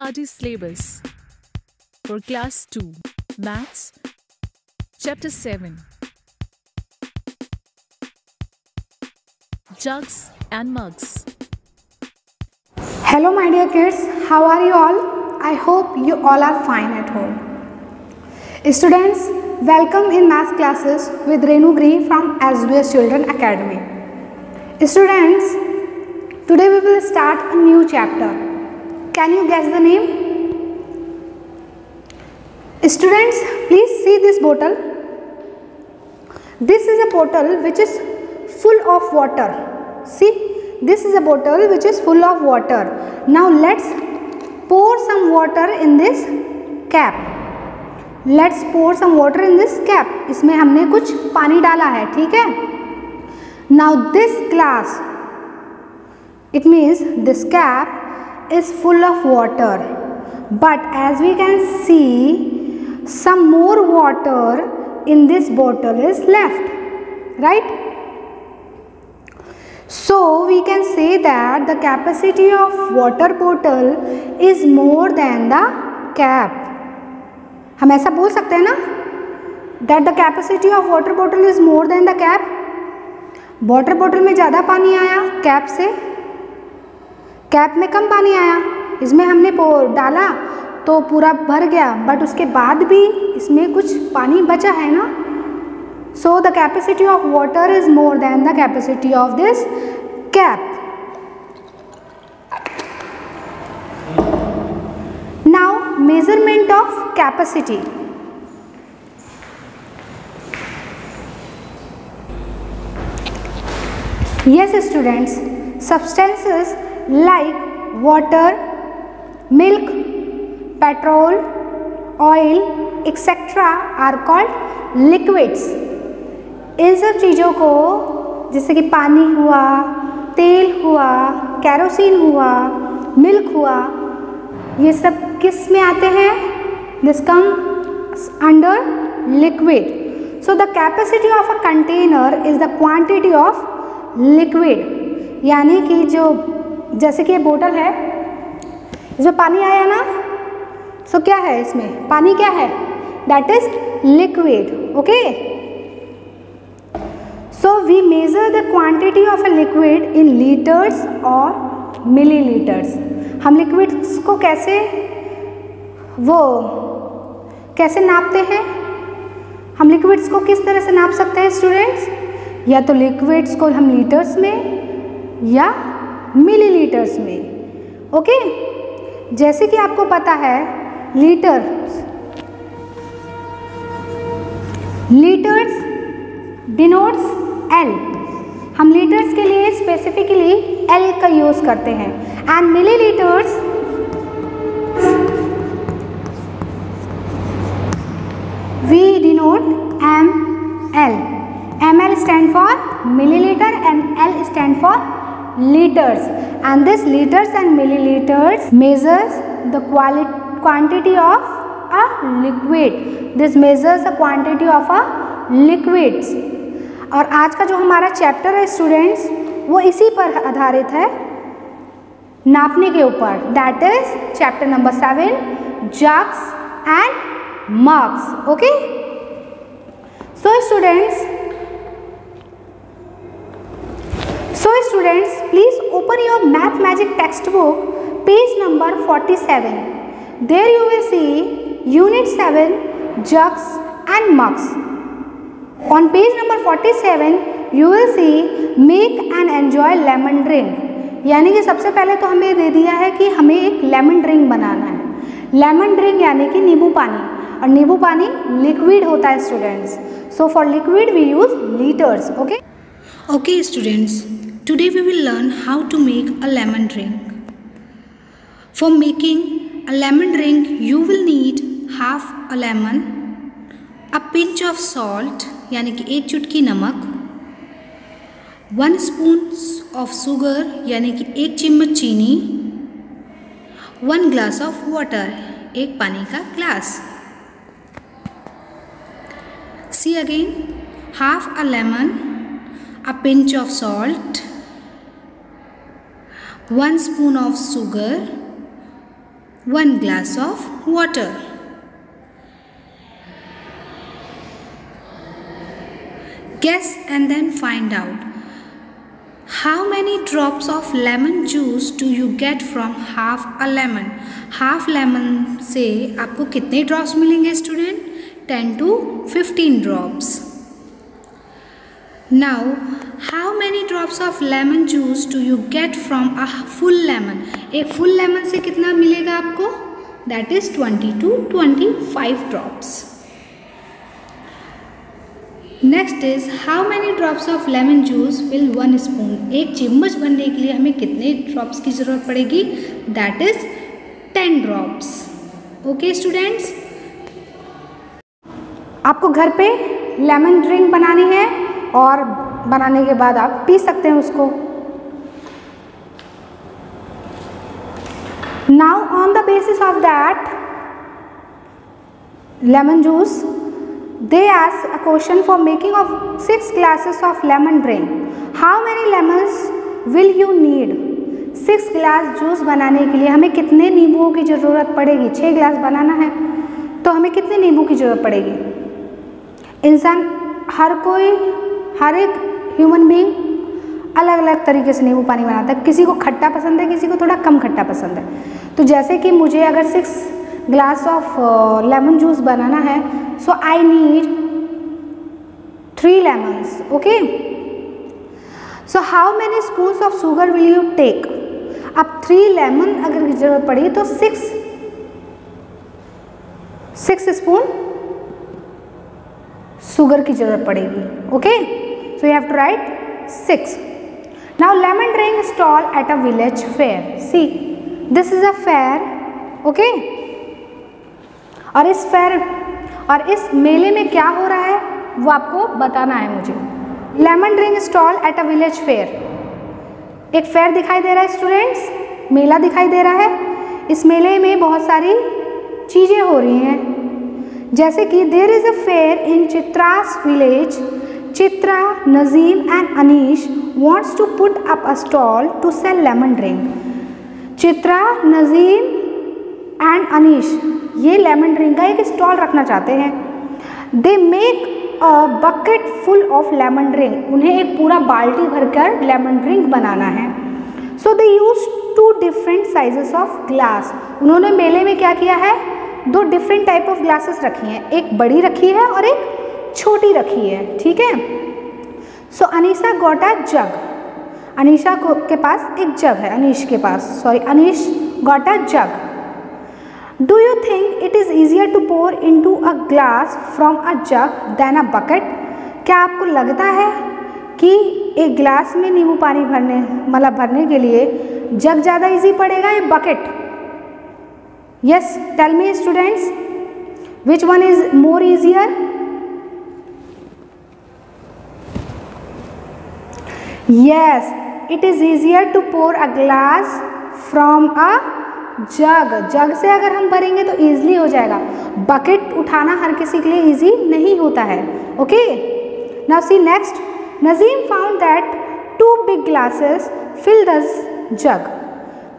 RD syllabus for Class 2 Maths, Chapter 7 Jugs and Mugs. Hello my dear kids, how are you all? I hope you all are fine at home. Students, welcome in math classes with Renu Gree from SBS Children Academy. Students, today we will start a new chapter. Can you guess the name? Students, please see this bottle. This is a bottle which is full of water. See, this is a bottle which is full of water. Now let's pour some water in this cap. Let's pour some water in this cap. इसमें हमने कुछ पानी डाला है, ठीक है? Now this glass, it means this cap is full of water. But as we can see, some more water in this bottle is left, right? So we can say that the capacity of water bottle is more than the cap. हम ऐसा बोल सकते हैं ना, that the capacity of water bottle is more than the cap. Water bottle में ज़्यादा पानी आया कैप से, कैप में कम पानी आया. इसमें हमने डाला तो पूरा भर गया, बट उसके बाद भी इसमें कुछ पानी बचा है ना. So the capacity of water is more than the capacity of this cap. Now measurement of capacity. Yes students, substances like water, milk, petrol, oil, etc. are called liquids. इन सब चीज़ों को जैसे कि पानी हुआ, तेल हुआ, केरोसिन हुआ, मिल्क हुआ, ये सब किस में आते हैं? This comes under liquid. So the capacity of a container is the quantity of liquid. यानी कि जो जैसे कि ये बोतल है, इसमें पानी आया ना, सो क्या है इसमें? पानी क्या है? That is liquid. Okay, so we measure the quantity of a liquid in liters or milliliters. हम लिक्विड्स को कैसे नापते हैं? हम लिक्विड्स को किस तरह से नाप सकते हैं स्टूडेंट्स? या तो लिक्विड्स को हम लीटर्स में या मिलीलीटर्स में. ओके, जैसे कि आपको पता है लीटर्स डिनोट्स L. हम लीटर्स के लिए स्पेसिफिकली L का यूज करते हैं. And millilitres we denote ML. ML stand for millilitre and L stand for liters. And this liters and milliliters measures the quantity of a liquid. This measures the quantity of a liquids. और आज का जो हमारा chapter है students, वो इसी पर आधारित है, नापने के ऊपर. That is chapter number 7, jugs and mugs. Okay, so students please open your math magic textbook, page number 47. There you will see unit 7, jugs and mugs. On page number 47, you will see make and enjoy lemon drink. यानी कि सबसे पहले तो हमें दे दिया है कि हमें एक लेमन ड्रिंक बनाना है. लेमन ड्रिंक यानी कि नींबू पानी, और नींबू पानी लिक्विड होता है students. So for liquid we use litres. Okay, Okay students, today we will learn how to make a lemon drink. For making a lemon drink, you will need half a lemon, a pinch of salt यानी कि 1 चुटकी नमक, 1 spoon of sugar यानी कि 1 चम्मच चीनी, 1 glass of water, 1 पानी का glass. See again, half a lemon, a pinch of salt, 1 spoon of sugar, 1 glass of water. Guess and then find out. How many drops of lemon juice do you get from half a lemon? Half lemon से आपको कितने drops मिलेंगे student? 10 to 15 drops. Now, how many drops of lemon juice do you get from a full lemon? एक full lemon से कितना मिलेगा आपको? That is 20 to 25 drops. Next is how many drops of lemon juice fill 1 spoon. एक चम्मच बनने के लिए हमें कितने ड्रॉप्स की ज़रूरत पड़ेगी? That is 10 drops. Okay students, आपको घर पे लेमन ड्रिंक बनानी है और बनाने के बाद आप पी सकते हैं उसको. Now on the basis of that lemon juice, they ask a question for making of 6 glasses of lemon drink. How many lemons will you need? 6 glass juice बनाने के लिए हमें कितने नींबुओं की ज़रूरत पड़ेगी? 6 ग्लास बनाना है तो हमें कितने नींबू की ज़रूरत पड़ेगी? इंसान हर एक ह्यूमन बीइंग अलग अलग तरीके से नींबू पानी बनाता है. किसी को खट्टा पसंद है, किसी को थोड़ा कम खट्टा पसंद है. तो जैसे कि मुझे अगर 6 ग्लास ऑफ लेमन जूस बनाना है, so I need 3 lemons. Okay, so how many spoons of sugar will you take? अब 3 लेमन अगर जरूरत पड़ी तो 6 स्पून शुगर की जरूरत पड़ेगी. Okay, so you have to write 6. Now lemon drink stall at a village fair. See, this is a fair. Okay, और इस मेले में क्या हो रहा है वो आपको बताना है मुझे. Lemon drink stall at a village fair. एक फेयर दिखाई दे रहा है स्टूडेंट्स, मेला दिखाई दे रहा है. इस मेले में बहुत सारी चीज़ें हो रही हैं, जैसे कि there is a fair in Chitra's village. Chitra, Najeem and Anish wants to put up a stall to sell lemon drink. Chitra, Najeem and Anish ये लेमन ड्रिंक का एक स्टॉल रखना चाहते हैं. They make a bucket full of lemon drink. उन्हें एक पूरा बाल्टी भरकर लेमन ड्रिंक बनाना है. So they use 2 different sizes of glass. उन्होंने मेले में क्या किया है? 2 डिफरेंट टाइप ऑफ ग्लासेस रखी हैं. एक बड़ी रखी है और एक छोटी रखी है. ठीक है. सो अनीशा गॉट अ जग. अनीशा के पास एक जग है. Anish got a jug. Do you think it is easier to pour into a glass from a jug than a bucket? क्या आपको लगता है कि एक ग्लास में नींबू पानी भरने के लिए जग ज़्यादा इजी पड़ेगा या bucket? Yes, tell me students, which one is more easier? Yes, it is easier to pour a glass from a जग से अगर हम भरेंगे तो ईजिली हो जाएगा. बकेट उठाना हर किसी के लिए ईजी नहीं होता है. Okay, now see next. Najeem found that 2 big glasses fill the jug.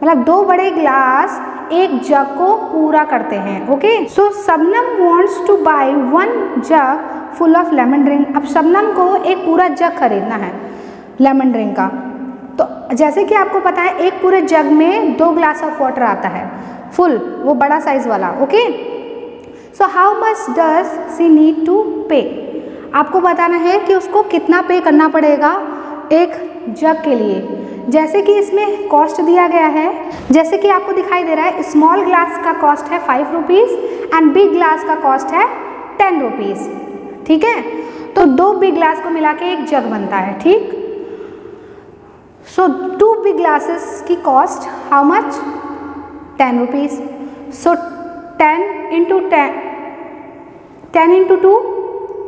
मतलब 2 बड़े ग्लास एक जग को पूरा करते हैं. Okay, so Shabnam wants to buy 1 jug full of lemon drink. अब शबनम को एक पूरा जग खरीदना है लेमन ड्रिंक का. तो जैसे कि आपको पता है एक पूरे जग में 2 ग्लास ऑफ वाटर आता है फुल, वो बड़ा साइज वाला. Okay, so how much does she need to pay. आपको बताना है कि उसको कितना पे करना पड़ेगा एक जग के लिए. जैसे कि इसमें कॉस्ट दिया गया है, जैसे कि आपको दिखाई दे रहा है, स्मॉल ग्लास का कॉस्ट है 5 रुपीज़ एंड बिग ग्लास का कॉस्ट है 10 रुपीज़. ठीक है, तो 2 बिग ग्लास को मिला के एक जग बनता है. ठीक, so 2 big glasses की cost how much? 10 rupees. So 10 into 2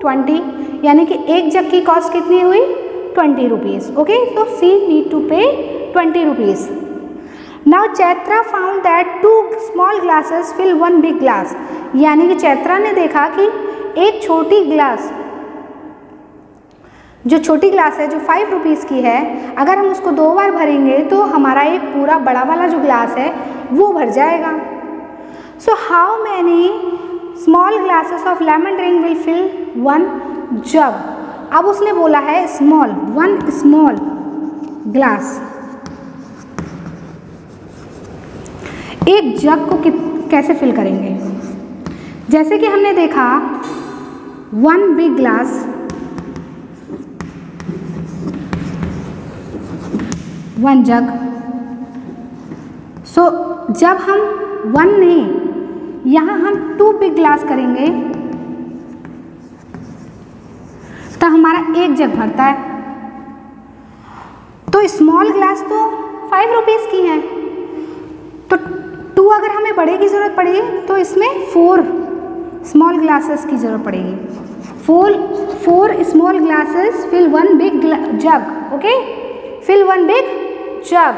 20, यानी कि एक जग की कॉस्ट कितनी हुई? 20 rupees. Okay, so she need to pay 20 rupees. Now Chaitra found that 2 small glasses fill 1 big glass. यानी कि चैत्रा ने देखा कि एक छोटी ग्लास, जो छोटी ग्लास है जो 5 रुपीज़ की है, अगर हम उसको 2 बार भरेंगे तो हमारा एक पूरा बड़ा वाला जो ग्लास है वो भर जाएगा. So how many small glasses of lemon drink will fill one jug? अब उसने बोला है small, one small glass. एक जग को कैसे फिल करेंगे? जैसे कि हमने देखा वन बिग ग्लास, वन जग. सो जब हम वन नहीं, यहाँ हम टू बिग ग्लास करेंगे तो हमारा एक जग भरता है. तो स्मॉल ग्लास तो 5 रुपीज़ की है, तो 2 अगर हमें बड़े की ज़रूरत पड़ेगी तो इसमें 4 स्मॉल ग्लासेस की ज़रूरत पड़ेगी. 4 small glasses fill one big jug. Okay, fill one big jug.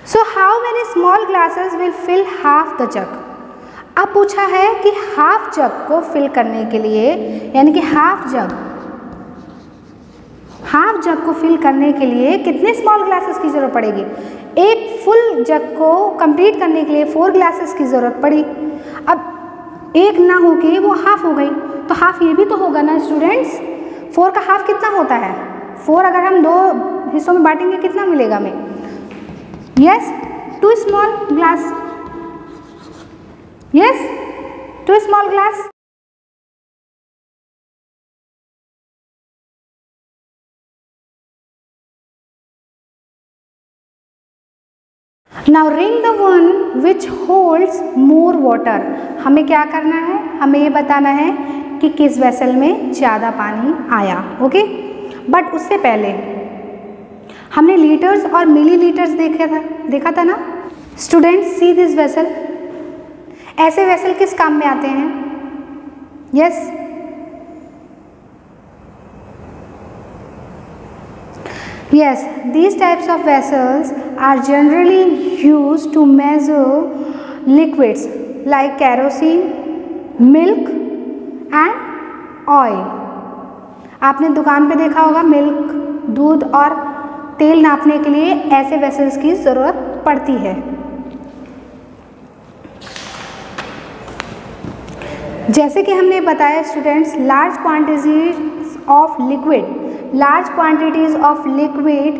So how many small glasses will fill half the jug? अब पूछा है कि हाफ जग को फिल करने के लिए, यानी कि हाफ जग को फिल करने के लिए कितने स्मॉल ग्लासेस की ज़रूरत पड़ेगी? एक फुल जग को कंप्लीट करने के लिए 4 ग्लासेस की ज़रूरत पड़ी. अब एक ना होके वो हाफ हो गई, तो हाफ ये भी तो होगा ना स्टूडेंट्स. 4 का हाफ कितना होता है? 4 अगर हम 2 हिस्सों में बांटेंगे कितना मिलेगा हमें? Yes, 2 small glass. Yes, 2 small glass. Now ring the one which holds more water. हमें क्या करना है? हमें ये बताना है कि किस वेसल में ज़्यादा पानी आया. ओके, बट उससे पहले हमने लीटर्स और मिलीलीटर्स देखा था ना स्टूडेंट्स. See this vessel. ऐसे वेसल किस काम में आते हैं? Yes, yes, these types of vessels are generally used to measure liquids like kerosene, milk and oil. आपने दुकान पे देखा होगा मिल्क, दूध और तेल नापने के लिए ऐसे वेसल्स की ज़रूरत पड़ती है. जैसे कि हमने बताया students, large quantities of liquid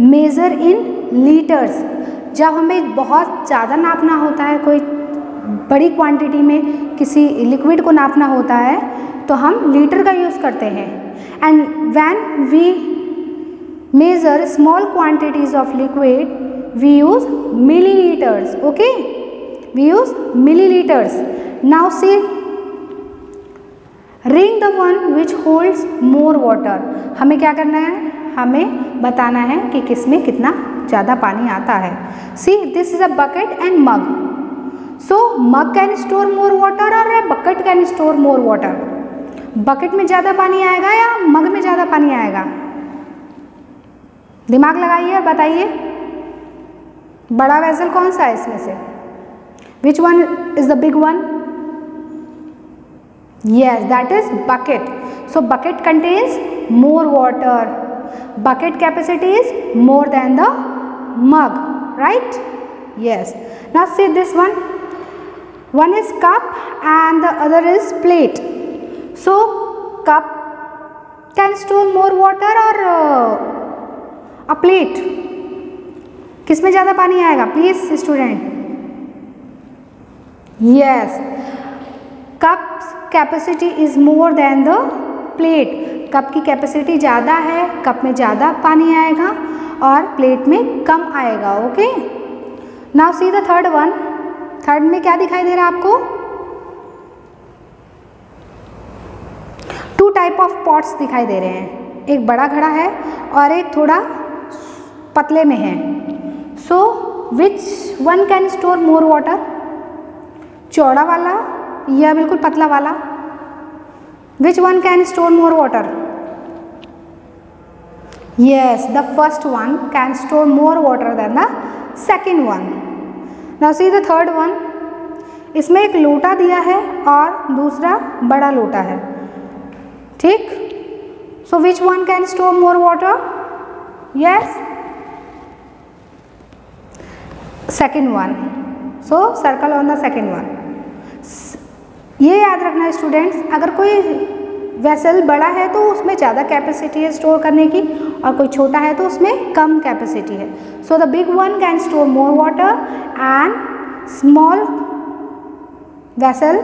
measure in litres. जब हमें बहुत ज़्यादा नापना होता है, कोई बड़ी क्वांटिटी में किसी लिक्विड को नापना होता है, तो हम लीटर का यूज़ करते हैं. And when we measure small quantities of liquid we use millilitres. Okay, we use millilitres. Now see ring the one which holds more water. हमें क्या करना है? हमें बताना है कि किस में कितना ज़्यादा पानी आता है. See this is a bucket and mug. So mug can store more water और a bucket can store more water. Bucket में ज़्यादा पानी आएगा या मग में ज़्यादा पानी आएगा? दिमाग लगाइए और बताइए, बड़ा वेसल कौन सा है इसमें से? Which one is the big one? Yes, that is bucket. So bucket contains more water. Bucket capacity is more than the mug, right? Yes. Now see this one. One is cup and the other is plate. So cup can store more water or a plate? किसमें ज़्यादा पानी आएगा please student? Yes. Cup's capacity is more than the plate. Cup की capacity ज़्यादा है, cup में ज़्यादा पानी आएगा और प्लेट में कम आएगा. Okay, now see the third one. Third में क्या दिखाई दे रहा है आपको? 2 टाइप ऑफ पॉट्स दिखाई दे रहे हैं. एक बड़ा घड़ा है और एक थोड़ा पतले में है. So which one can store more water? चौड़ा वाला या बिल्कुल पतला वाला? Which one can store more water? Yes, the first one can store more water than the second one. Now see the third one. इसमें एक लोटा दिया है और दूसरा बड़ा लोटा है. ठीक, so which one can store more water? Yes, second one. So circle on the second one. ये याद रखना स्टूडेंट्स, अगर कोई वेसल बड़ा है तो उसमें ज़्यादा कैपेसिटी है स्टोर करने की, और कोई छोटा है तो उसमें कम कैपेसिटी है। So the big one can store more water and small vessel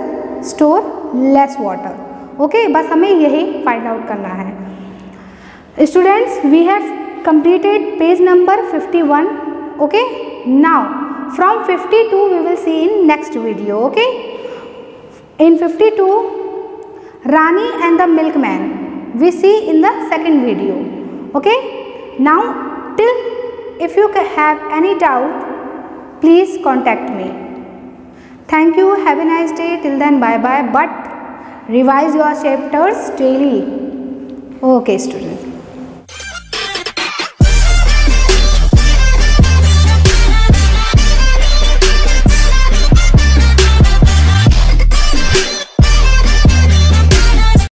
store less water. Okay, बस हमें यही फाइंड आउट करना है। Students, we have completed page number 51. Okay, now from 52 we will see in next video. Okay, in 52 Rani and the milkman we see in the second video. Okay, now till if you have any doubt please contact me. Thank you, have a nice day. Till then, bye bye, but revise your chapters daily. Okay students.